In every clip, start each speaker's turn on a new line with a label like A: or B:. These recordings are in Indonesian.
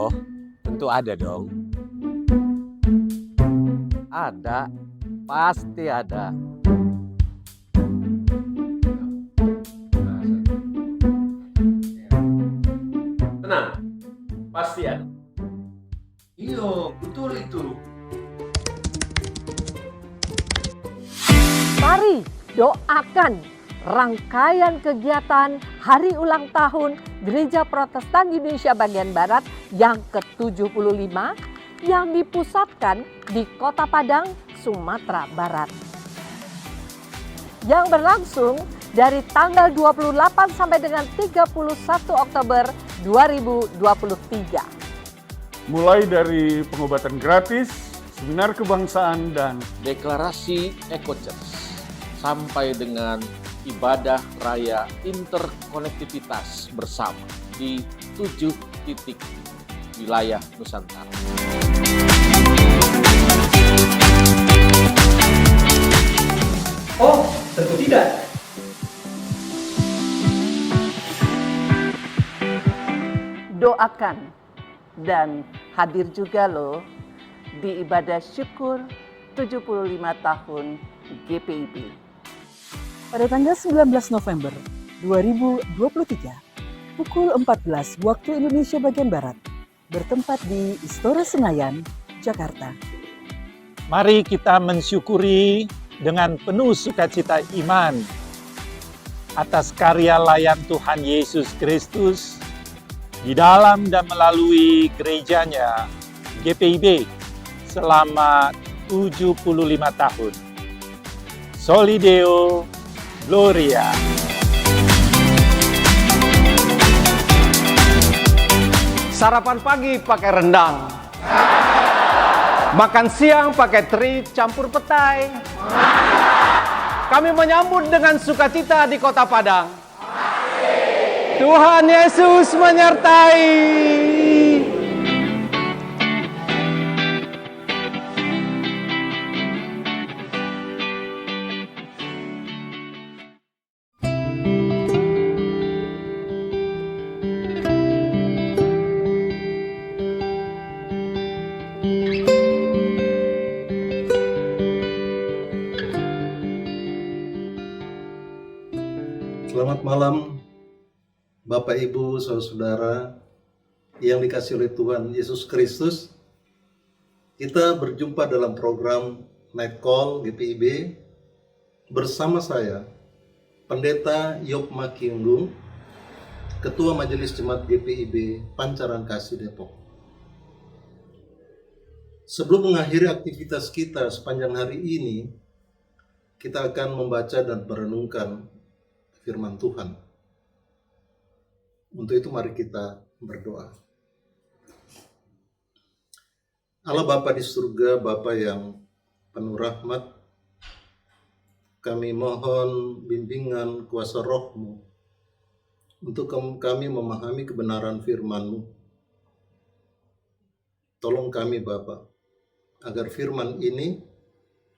A: Oh, tentu ada dong. Ada, pasti ada.
B: Tenang, pasti ada.
C: Iya, betul itu.
D: Mari doakan rangkaian kegiatan Hari Ulang Tahun Gereja Protestan Indonesia Bagian Barat yang ke-75 yang dipusatkan di Kota Padang, Sumatera Barat. Yang berlangsung dari tanggal 28 sampai dengan 31 Oktober 2023.
E: Mulai dari pengobatan gratis, seminar kebangsaan, dan
B: Deklarasi Eco Church sampai dengan ibadah raya interkonektivitas bersama di 7 titik wilayah Nusantara.
C: Oh, tentu tidak.
D: Doakan dan hadir juga loh di ibadah syukur 75 tahun GPIB.
F: Pada tanggal 19 November 2023, pukul 14 waktu Indonesia bagian Barat, bertempat di Istora Senayan, Jakarta.
G: Mari kita mensyukuri dengan penuh sukacita iman atas karya layan Tuhan Yesus Kristus di dalam dan melalui gerejanya GPIB selama 75 tahun. Soli Deo Gloria.
H: Sarapan pagi pakai rendang. Makan siang pakai teri campur petai. Kami menyambut dengan sukacita di Kota Padang. Tuhan Yesus menyertai.
I: Selamat malam, Bapak, Ibu, saudara-saudara yang dikasihi oleh Tuhan Yesus Kristus. Kita berjumpa dalam program Night Call GPIB bersama saya, Pendeta Yob Makiunggung, Ketua Majelis Jemaat GPIB Pancaran Kasih Depok. Sebelum mengakhiri aktivitas kita sepanjang hari ini, kita akan membaca dan merenungkan firman Tuhan. Untuk itu mari kita berdoa. Allah Bapa di surga, Bapa yang penuh rahmat, kami mohon bimbingan kuasa Roh-Mu untuk kami memahami kebenaran firman-Mu. Tolong kami Bapa, agar firman ini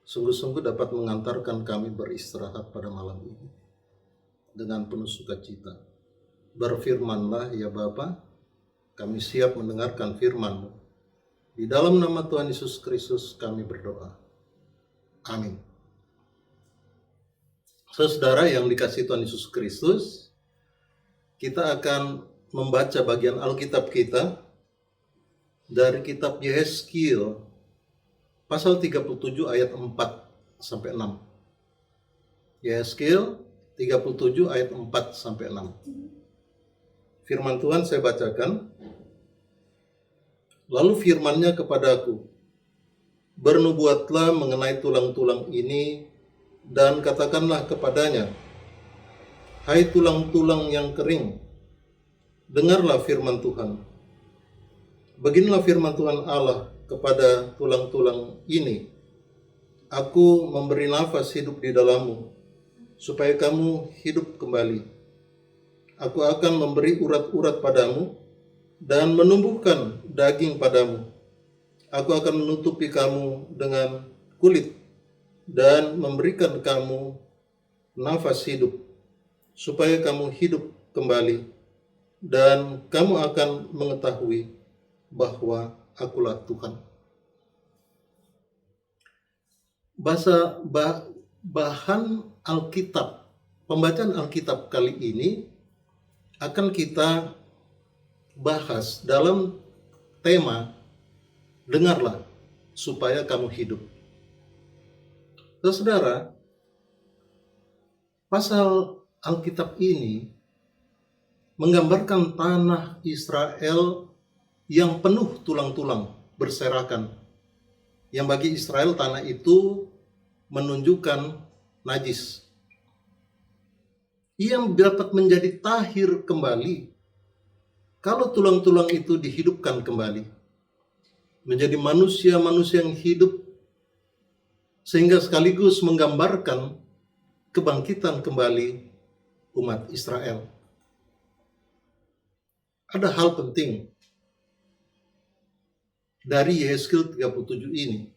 I: sungguh-sungguh dapat mengantarkan kami beristirahat pada malam ini dengan penuh sukacita. Berfirmanlah ya Bapa, kami siap mendengarkan firman-Mu. Di dalam nama Tuhan Yesus Kristus kami berdoa. Amin. Saudara yang dikasihi Tuhan Yesus Kristus, kita akan membaca bagian Alkitab kita dari kitab Yehezkiel pasal 37 ayat 4 sampai 6. Yehezkiel 37 ayat 4 sampai 6. Firman Tuhan saya bacakan. Lalu firman-Nya kepadaku, bernubuatlah mengenai tulang-tulang ini dan katakanlah kepadanya, hai tulang-tulang yang kering, dengarlah firman Tuhan. Beginilah firman Tuhan Allah kepada tulang-tulang ini, aku memberi nafas hidup di dalammu, supaya kamu hidup kembali. Aku akan memberi urat-urat padamu dan menumbuhkan daging padamu. Aku akan menutupi kamu dengan kulit dan memberikan kamu nafas hidup, supaya kamu hidup kembali, dan kamu akan mengetahui bahwa akulah Tuhan. Bahan Alkitab, pembacaan Alkitab kali ini akan kita bahas dalam tema dengarlah supaya kamu hidup. Saudara, pasal Alkitab ini menggambarkan tanah Israel yang penuh tulang-tulang berserakan. Yang bagi Israel tanah itu menunjukkan najis. Ia dapat menjadi tahir kembali kalau tulang-tulang itu dihidupkan kembali. Menjadi manusia-manusia yang hidup, sehingga sekaligus menggambarkan kebangkitan kembali umat Israel. Ada hal penting dari Yehezkiel 37 ini.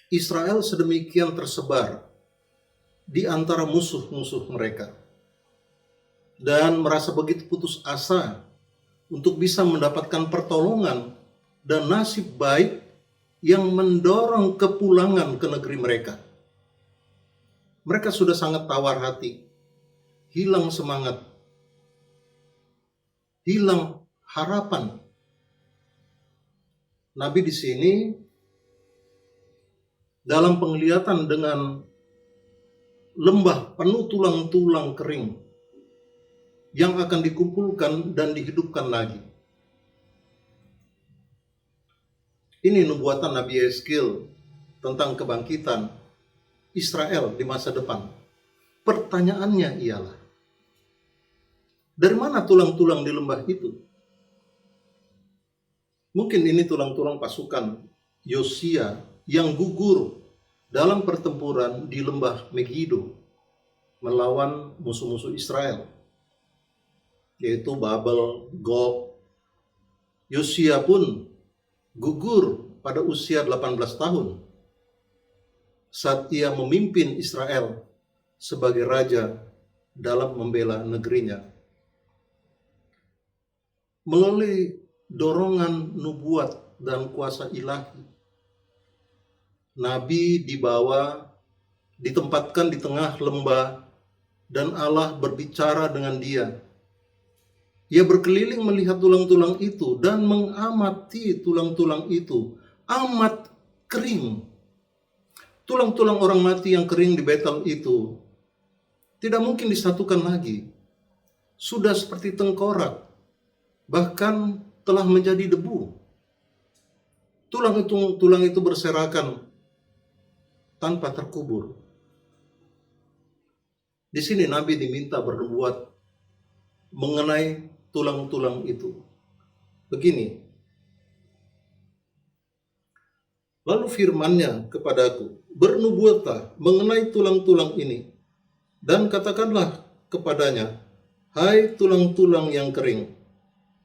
I: Israel sedemikian tersebar di antara musuh-musuh mereka dan merasa begitu putus asa untuk bisa mendapatkan pertolongan dan nasib baik yang mendorong kepulangan ke negeri mereka. Mereka sudah sangat tawar hati, hilang semangat, hilang harapan. Nabi di sini dalam penglihatan dengan lembah penuh tulang-tulang kering yang akan dikumpulkan dan dihidupkan lagi. Ini nubuatan Nabi Yehezkiel tentang kebangkitan Israel di masa depan. Pertanyaannya ialah, dari mana tulang-tulang di lembah itu? Mungkin ini tulang-tulang pasukan Yosia yang gugur dalam pertempuran di lembah Megiddo melawan musuh-musuh Israel, yaitu Babel, Gog. Yosia pun gugur pada usia 18 tahun saat ia memimpin Israel sebagai raja dalam membela negerinya. Melalui dorongan nubuat dan kuasa ilahi, Nabi ditempatkan di tengah lembah dan Allah berbicara dengan dia. Ia berkeliling melihat tulang-tulang itu dan mengamati tulang-tulang itu amat kering. Tulang-tulang orang mati yang kering di Betel itu tidak mungkin disatukan lagi. Sudah seperti tengkorak, bahkan telah menjadi debu. Tulang itu berserakan tanpa terkubur. Di sini Nabi diminta bernubuat mengenai tulang-tulang itu. Begini, lalu firman-Nya kepadaku, bernubuatlah mengenai tulang-tulang ini, dan katakanlah kepadanya, hai tulang-tulang yang kering,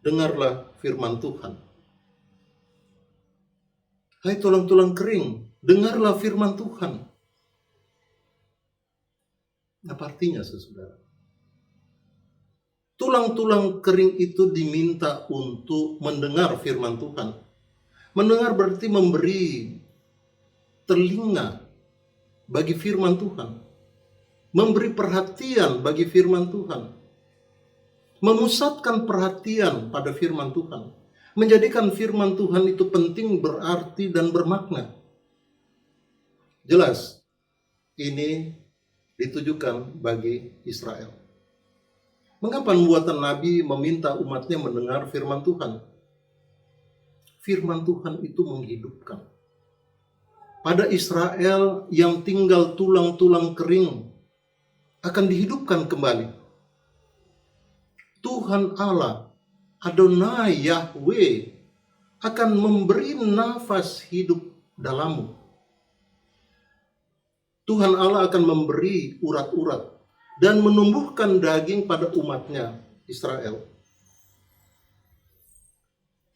I: dengarlah firman Tuhan. Hai tulang-tulang kering, dengarlah firman Tuhan. Apa artinya, saudara? Tulang-tulang kering itu diminta untuk mendengar firman Tuhan. Mendengar berarti memberi telinga bagi firman Tuhan. Memberi perhatian bagi firman Tuhan. Memusatkan perhatian pada firman Tuhan. Menjadikan firman Tuhan itu penting, berarti, dan bermakna. Jelas, ini ditujukan bagi Israel. Mengapa nubuatan Nabi meminta umatnya mendengar firman Tuhan? Firman Tuhan itu menghidupkan. Pada Israel yang tinggal tulang-tulang kering akan dihidupkan kembali. Tuhan Allah, Adonai Yahweh, akan memberi nafas hidup dalammu. Tuhan Allah akan memberi urat-urat dan menumbuhkan daging pada umatnya Israel.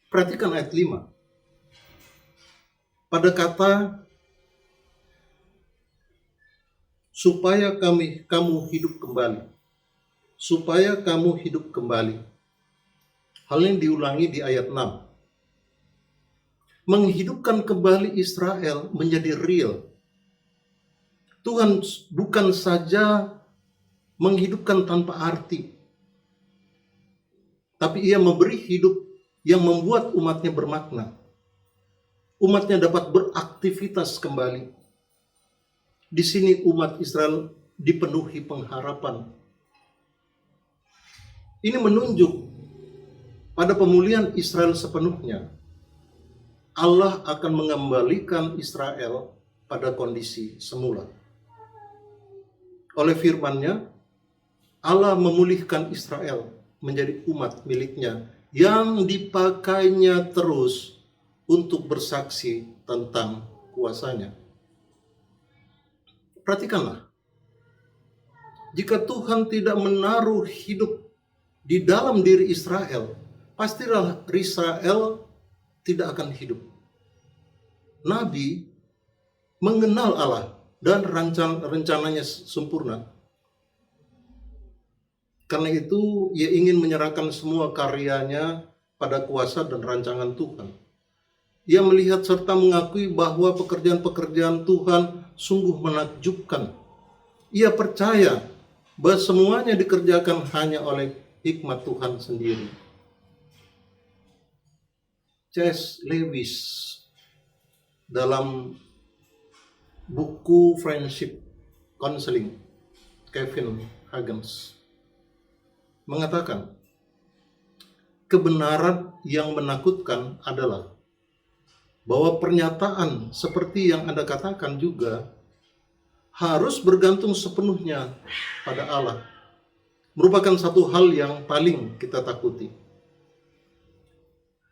I: Perhatikan ayat 5. Pada kata supaya kamu hidup kembali. Supaya kamu hidup kembali. Hal ini diulangi di ayat 6. Menghidupkan kembali Israel menjadi real. Tuhan bukan saja menghidupkan tanpa arti, tapi Ia memberi hidup yang membuat umatnya bermakna. Umatnya dapat beraktivitas kembali. Di sini umat Israel dipenuhi pengharapan. Ini menunjuk pada pemulihan Israel sepenuhnya. Allah akan mengembalikan Israel pada kondisi semula. Oleh firman-Nya, Allah memulihkan Israel menjadi umat miliknya yang dipakainya terus untuk bersaksi tentang kuasa-Nya. Perhatikanlah, jika Tuhan tidak menaruh hidup di dalam diri Israel, pastilah Israel tidak akan hidup. Nabi mengenal Allah dan rencananya sempurna. Karena itu ia ingin menyerahkan semua karyanya pada kuasa dan rancangan Tuhan. Ia melihat serta mengakui bahwa pekerjaan-pekerjaan Tuhan sungguh menakjubkan. Ia percaya bahwa semuanya dikerjakan hanya oleh hikmat Tuhan sendiri. C.S. Lewis dalam buku Friendship Counseling, Kevin Huggins mengatakan, kebenaran yang menakutkan adalah bahwa pernyataan seperti yang Anda katakan juga harus bergantung sepenuhnya pada Allah. Merupakan satu hal yang paling kita takuti.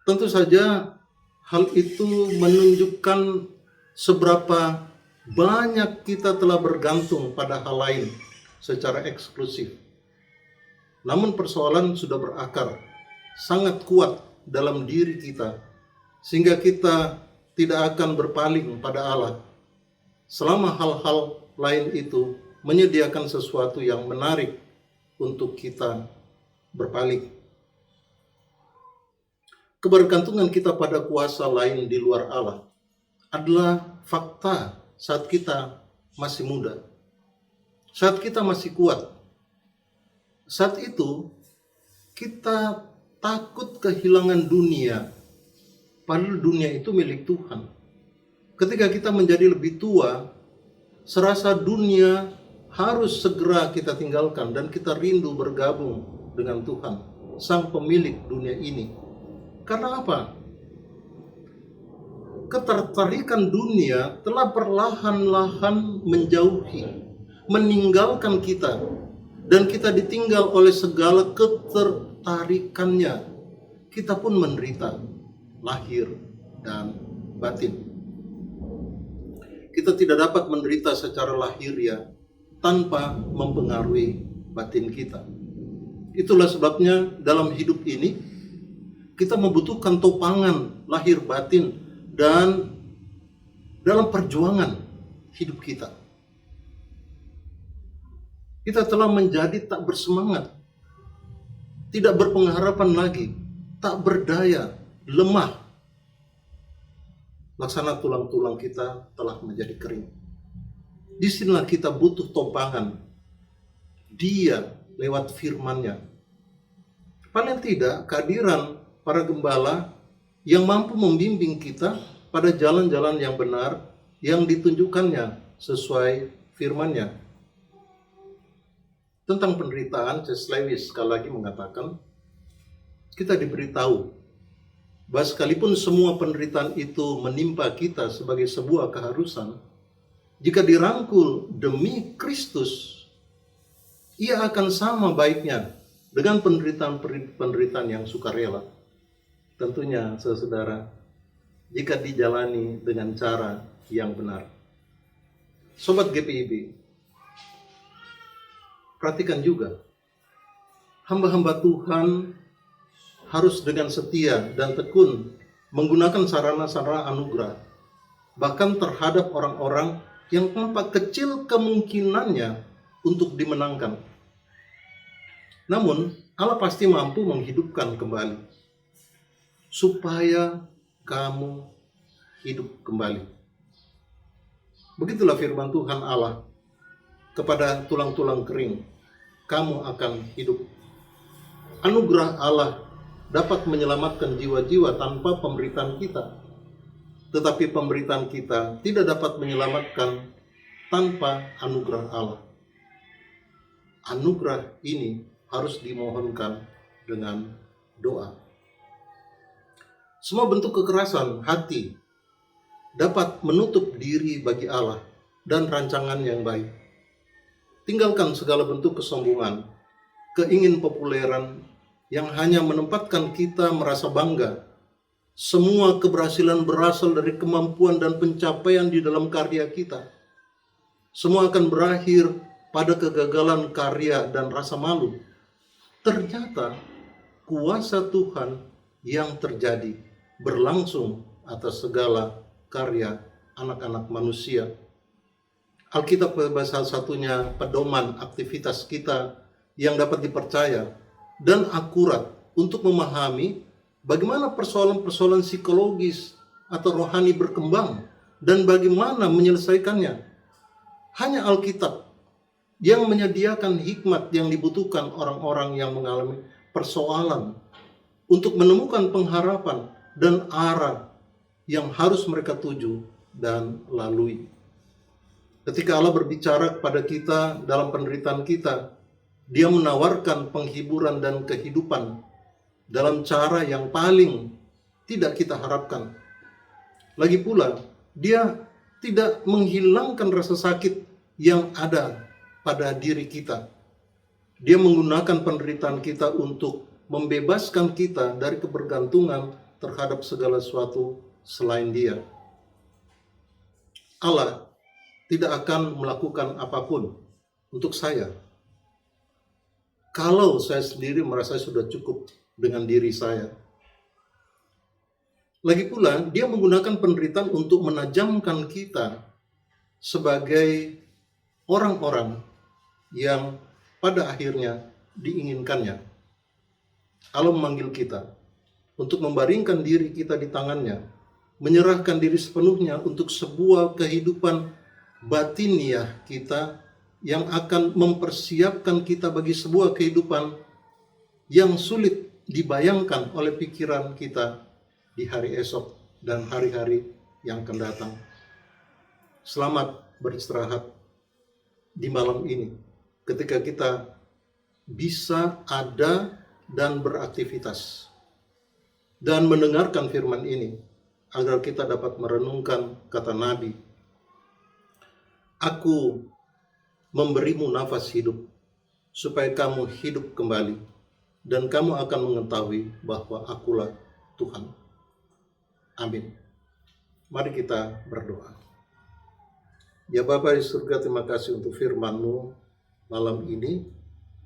I: Tentu saja hal itu menunjukkan seberapa banyak kita telah bergantung pada hal lain secara eksklusif. Namun persoalan sudah berakar sangat kuat dalam diri kita, sehingga kita tidak akan berpaling pada Allah selama hal-hal lain itu menyediakan sesuatu yang menarik untuk kita berpaling. Kebergantungan kita pada kuasa lain di luar Allah adalah fakta saat kita masih muda, saat kita masih kuat. Saat itu kita takut kehilangan dunia, padahal dunia itu milik Tuhan. Ketika kita menjadi lebih tua, serasa dunia harus segera kita tinggalkan dan kita rindu bergabung dengan Tuhan, Sang Pemilik dunia ini. Karena apa? Ketertarikan dunia telah perlahan-lahan menjauhi, meninggalkan kita, dan kita ditinggal oleh segala ketertarikannya. Kita pun menderita, lahir dan batin. Kita tidak dapat menderita secara lahiriah tanpa mempengaruhi batin kita. Itulah sebabnya dalam hidup ini kita membutuhkan topangan lahir batin dan dalam perjuangan hidup kita. Kita telah menjadi tak bersemangat, tidak berpengharapan lagi, tak berdaya, lemah. Laksana tulang-tulang kita telah menjadi kering. Disinilah kita butuh topangan. Dia lewat firman-Nya. Paling tidak kehadiran para gembala yang mampu membimbing kita pada jalan-jalan yang benar yang ditunjukkannya sesuai firman-Nya. Tentang penderitaan, C.S. Lewis sekali lagi mengatakan, kita diberitahu bahwa sekalipun semua penderitaan itu menimpa kita sebagai sebuah keharusan, jika dirangkul demi Kristus, ia akan sama baiknya dengan penderitaan yang sukarela. Tentunya, saudara, jika dijalani dengan cara yang benar. Sobat GPIB, perhatikan juga, hamba-hamba Tuhan harus dengan setia dan tekun menggunakan sarana-sarana anugerah, bahkan terhadap orang-orang yang tampak kecil kemungkinannya untuk dimenangkan. Namun, Allah pasti mampu menghidupkan kembali. supaya kamu hidup kembali. Begitulah firman Tuhan Allah kepada tulang-tulang kering, kamu akan hidup. Anugerah Allah dapat menyelamatkan jiwa-jiwa tanpa pemberitaan kita. Tetapi pemberitaan kita tidak dapat menyelamatkan tanpa anugerah Allah. Anugerah ini harus dimohonkan dengan doa. Semua bentuk kekerasan hati dapat menutup diri bagi Allah dan rancangan yang baik. Tinggalkan segala bentuk kesombongan, keingin populeran yang hanya menempatkan kita merasa bangga. Semua keberhasilan berasal dari kemampuan dan pencapaian di dalam karya kita. Semua akan berakhir pada kegagalan karya dan rasa malu. Ternyata kuasa Tuhan yang terjadi berlangsung atas segala karya anak-anak manusia. Alkitab sebagai salah satunya pedoman aktivitas kita yang dapat dipercaya dan akurat untuk memahami bagaimana persoalan-persoalan psikologis atau rohani berkembang dan bagaimana menyelesaikannya. Hanya Alkitab yang menyediakan hikmat yang dibutuhkan orang-orang yang mengalami persoalan untuk menemukan pengharapan dan arah yang harus mereka tuju dan lalui. Ketika Allah berbicara kepada kita dalam penderitaan kita, Dia menawarkan penghiburan dan kehidupan dalam cara yang paling tidak kita harapkan. Lagi pula, Dia tidak menghilangkan rasa sakit yang ada pada diri kita. Dia menggunakan penderitaan kita untuk membebaskan kita dari kebergantungan terhadap segala sesuatu selain Dia. Allah tidak akan melakukan apapun untuk saya kalau saya sendiri merasa sudah cukup dengan diri saya. Lagi pula, Dia menggunakan penderitaan untuk menajamkan kita sebagai orang-orang yang pada akhirnya diinginkannya. Allah memanggil kita untuk membaringkan diri kita di tangannya, menyerahkan diri sepenuhnya untuk sebuah kehidupan batiniah kita yang akan mempersiapkan kita bagi sebuah kehidupan yang sulit dibayangkan oleh pikiran kita di hari esok dan hari-hari yang akan datang. Selamat beristirahat di malam ini ketika kita bisa ada dan beraktivitas dan mendengarkan firman ini agar kita dapat merenungkan kata Nabi, aku memberimu nafas hidup supaya kamu hidup kembali dan kamu akan mengetahui bahwa akulah Tuhan. Amin. Mari kita berdoa. Ya Bapa di surga, terima kasih untuk firman-Mu malam ini.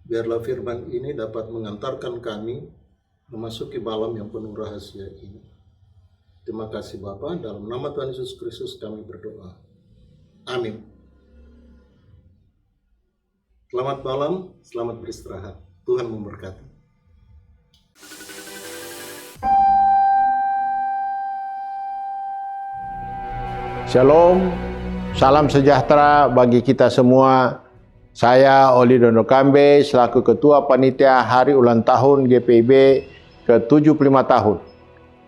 I: Biarlah firman ini dapat mengantarkan kami memasuki malam yang penuh rahasia ini. Terima kasih Bapa, dalam nama Tuhan Yesus Kristus kami berdoa. Amin. Selamat malam, selamat beristirahat. Tuhan memberkati.
J: Shalom, salam sejahtera bagi kita semua. Saya Oli Dono Kambe selaku Ketua Panitia Hari Ulang Tahun GPIB ke-75 tahun.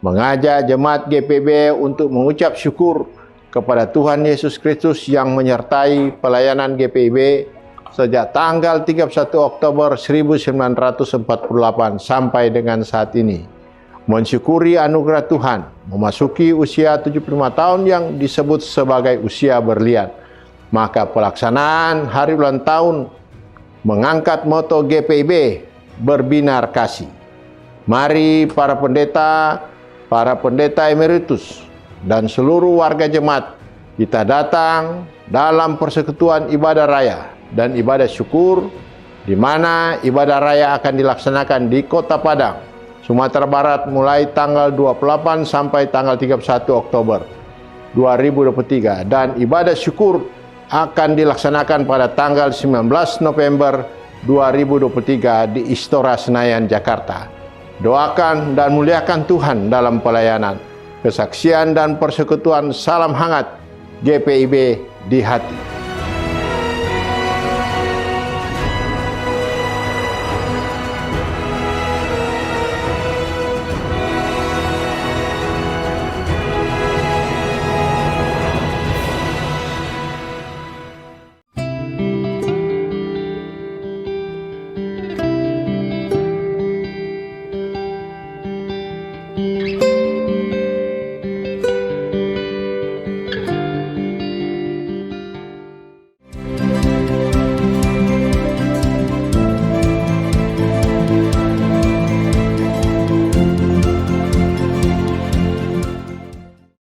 J: Mengajak jemaat GPIB untuk mengucap syukur kepada Tuhan Yesus Kristus yang menyertai pelayanan GPIB sejak tanggal 31 Oktober 1948 sampai dengan saat ini. Mensyukuri anugerah Tuhan, memasuki usia 75 tahun yang disebut sebagai usia berlian. Maka pelaksanaan hari ulang tahun mengangkat moto GPIB, berbinar kasih. Mari para pendeta emeritus, dan seluruh warga jemaat, kita datang dalam persekutuan ibadah raya dan ibadah syukur, di mana ibadah raya akan dilaksanakan di Kota Padang, Sumatera Barat mulai tanggal 28 sampai tanggal 31 Oktober 2023 dan ibadah syukur akan dilaksanakan pada tanggal 19 November 2023 di Istora Senayan, Jakarta. Doakan dan muliakan Tuhan dalam pelayanan. Kesaksian dan persekutuan salam hangat GPIB di hati.